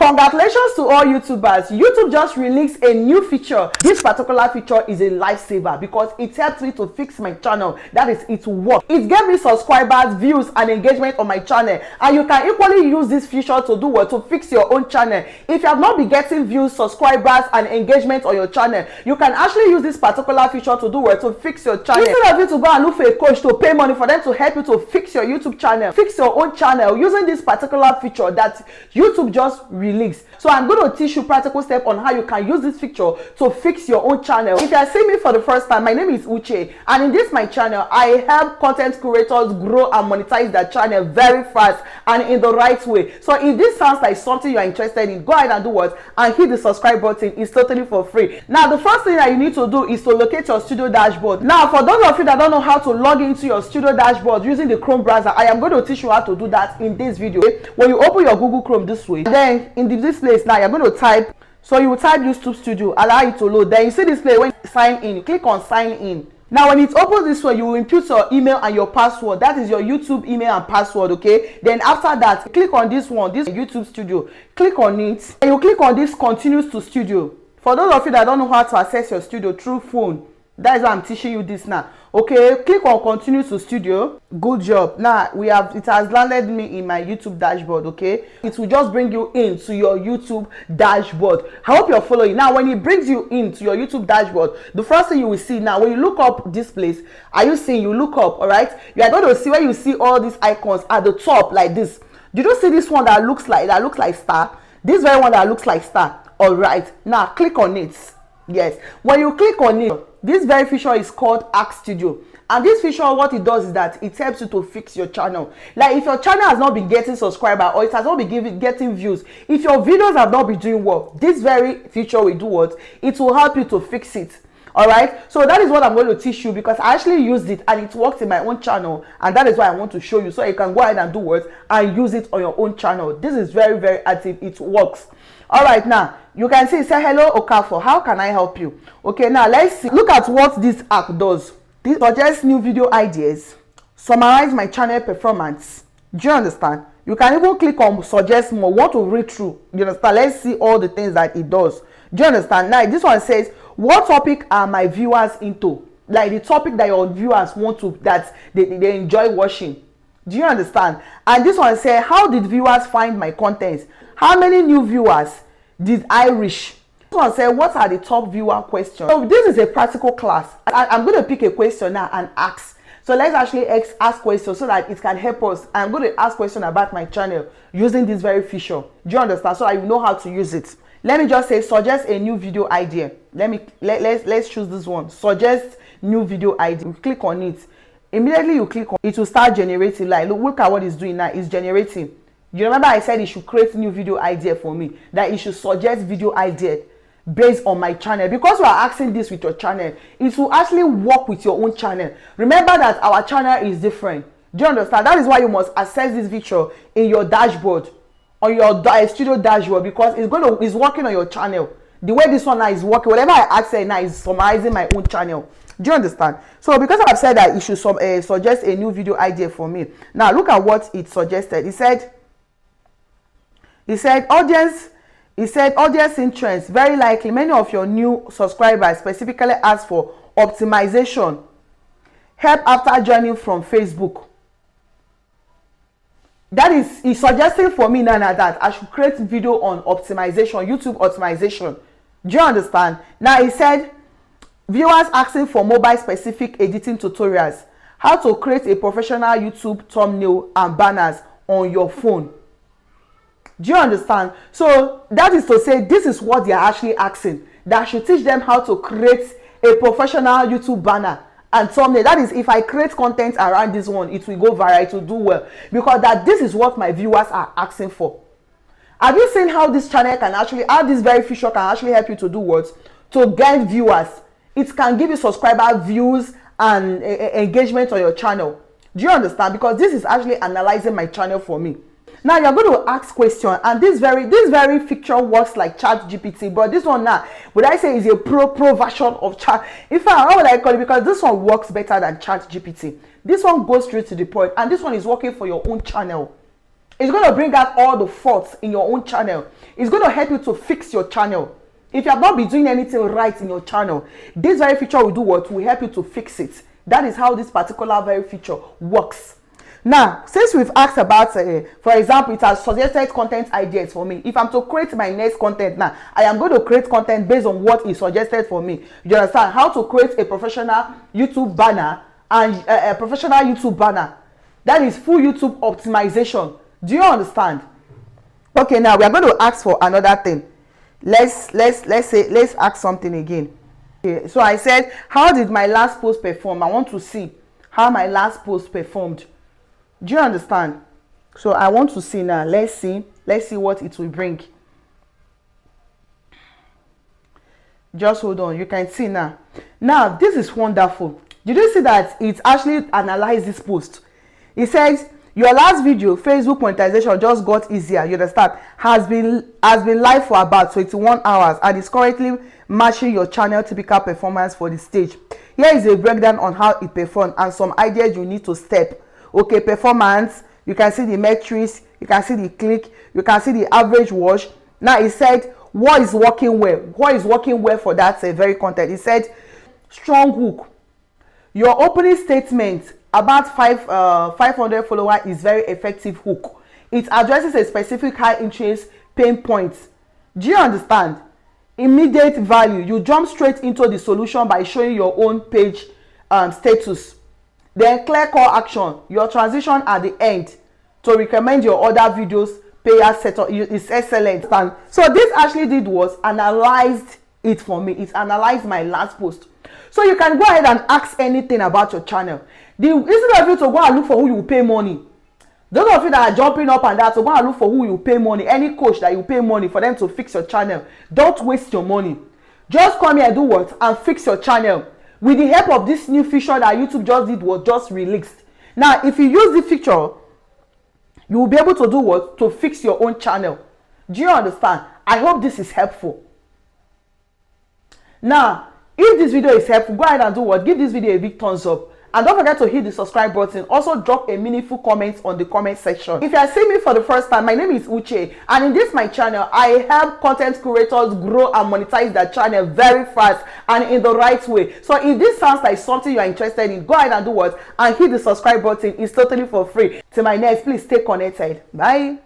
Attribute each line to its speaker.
Speaker 1: Congratulations to all YouTubers. YouTube just released a new feature. This particular feature is a lifesaver because it helps me to fix my channel. That is, it works. It gave me subscribers, views, and engagement on my channel. And you can equally use this feature to do what? To fix your own channel. If you have not been getting views, subscribers, and engagement on your channel, you can actually use this particular feature to do what? To fix your channel. Instead of you to go and look for a coach to pay money for them to help you to fix your YouTube channel, fix your own channel using this particular feature that YouTube just released. So I'm going to teach you practical steps on how you can use this feature to fix your own channel. If you are seeing me for the first time, my name is Uche, and in this my channel I help content creators grow and monetize their channel very fast and in the right way. So if this sounds like something you are interested in, go ahead and do what? And hit the subscribe button. It's totally for free. Now the first thing that you need to do is to locate your studio dashboard. Now for those of you that don't know how to log into your studio dashboard using the Chrome browser, I am going to teach you how to do that in this video. When you open your Google Chrome this way, then in this place now you're going to type, so you will type YouTube Studio, allow it to load. Then you see this place when you sign in, click on sign in. Now when it opens this way, you will input your email and your password. That is your YouTube email and password, okay? Then after that, click on this one, this YouTube Studio. Click on it and you click on this continues to studio. For those of you that don't know how to access your studio through phone, that is why I'm teaching you this now. Okay, click on continue to studio. Good job. Now it has landed me in my YouTube dashboard. Okay, it will just bring you into your YouTube dashboard. I hope you're following. Now when it brings you into your YouTube dashboard, the first thing you will see now when you look up this place, are you seeing? You look up, all right? You are going to see where you see all these icons at the top like this. Did you see this one that looks like star? This very one that looks like star. All right, now click on it. Yes, when you click on it, this very feature is called Ask Studio, and this feature, what it does is that it helps you to fix your channel. Like if your channel has not been getting subscribers or it has not been getting views, if your videos have not been doing well, this very feature will do what? It will help you to fix it. All right, so that is what I'm going to teach you because I actually used it and it worked in my own channel, and that is why I want to show you so you can go ahead and do what? And use it on your own channel. This is very, very active. It works. All right, now you can see it say hello Okafor, how can I help you? Okay, now let's see. Look at what this app does. This suggests new video ideas, summarize my channel performance. Do you understand? You can even click on suggest more. Want to read through? You understand? Let's see all the things that it does. Do you understand? Now this one says, what topic are my viewers into? Like the topic that your viewers want to, that they enjoy watching. Do you understand? And this one says, how did viewers find my content? How many new viewers did I reach? This one says, what are the top viewer questions? So this is a practical class. I'm going to pick a question now and ask. So let's actually ask questions so that it can help us. I'm going to ask questions about my channel using this very feature. Do you understand? So I know how to use it. Let me just say, suggest a new video idea. Let's choose this one. Suggest new video idea. You click on it. Immediately you click on it, will start generating. Like look at what it's doing now. It's generating. You remember I said it should create new video idea for me, that it should suggest video idea based on my channel. Because we are asking this with your channel, it will actually work with your own channel. Remember that our channel is different. Do you understand? That is why you must access this feature in your dashboard, on your studio dashboard, because it's working on your channel. The way this one now is working, whatever I access now is summarizing my own channel. Do you understand? So because I've said that it should suggest a new video idea for me. Now look at what it suggested. He said audience interest. Very likely many of your new subscribers specifically ask for optimization help after joining from Facebook. That is, he's suggesting for me now that I should create video on optimization, YouTube optimization. Do you understand? Now he said viewers asking for mobile specific editing tutorials, how to create a professional YouTube thumbnail and banners on your phone. Do you understand? So that is to say, this is what they are actually asking, that I should teach them how to create a professional YouTube banner and thumbnail. That is, if I create content around this one, it will go viral, it will do well, because this is what my viewers are asking for. Have you seen how this channel can actually, how this very feature can actually help you to do what? To get viewers. It can give you subscriber views and engagement on your channel. Do you understand? Because this is actually analyzing my channel for me. Now you're going to ask questions, and this very feature works like ChatGPT, but this one now, would I say is a pro version of Chat? In fact, how would I call it? Because this one works better than ChatGPT. This one goes straight to the point, and this one is working for your own channel. It's going to bring out all the faults in your own channel. It's going to help you to fix your channel. If you have not been doing anything right in your channel, this very feature will do what? Will help you to fix it. That is how this particular very feature works. Now, since we've asked about, for example, it has suggested content ideas for me. If I'm to create my next content now, I am going to create content based on what is suggested for me. You understand? How to create a professional YouTube banner and a professional YouTube banner. That is full YouTube optimization. Do you understand? Okay, now we are going to ask for another thing. Let's ask something again. Okay, so I said, how did my last post perform? I want to see how my last post performed. Do you understand? So I want to see now. Let's see what it will bring. Just hold on. You can see now. Now this is wonderful. Did you see that it actually analyzed this post? It says your last video, Facebook monetization just got easier. You understand? Has been live for about 21 hours and is currently matching your channel typical performance for the stage. Here is a breakdown on how it performed and some ideas you need to step. Okay, performance. You can see the metrics. You can see the click. You can see the average watch. Now it said what is working well. What is working well for that very content? It said strong hook. Your opening statement about 500 followers is very effective hook. It addresses a specific high interest pain point. Do you understand? Immediate value. You jump straight into the solution by showing your own page status. Then clear call action. Your transition at the end to recommend your other videos payer setup is excellent. So this actually did was analyzed it for me. It analyzed my last post. So you can go ahead and ask anything about your channel. Instead of you to go and look for who you pay money, those of you that are jumping up and down to go and look for who you pay money, any coach that you pay money for them to fix your channel, don't waste your money. Just come here and do what? And fix your channel. With the help of this new feature that YouTube just did was just released. Now, if you use the feature, you will be able to do what? To fix your own channel. Do you understand? I hope this is helpful. Now, if this video is helpful, go ahead and do what? Give this video a big thumbs up. And don't forget to hit the subscribe button. Also drop a meaningful comment on the comment section. If you are seeing me for the first time, my name is Uche. And in this my channel, I help content creators grow and monetize their channel very fast and in the right way. So if this sounds like something you are interested in, go ahead and do what? And hit the subscribe button. It's totally for free. Till my next, please stay connected. Bye.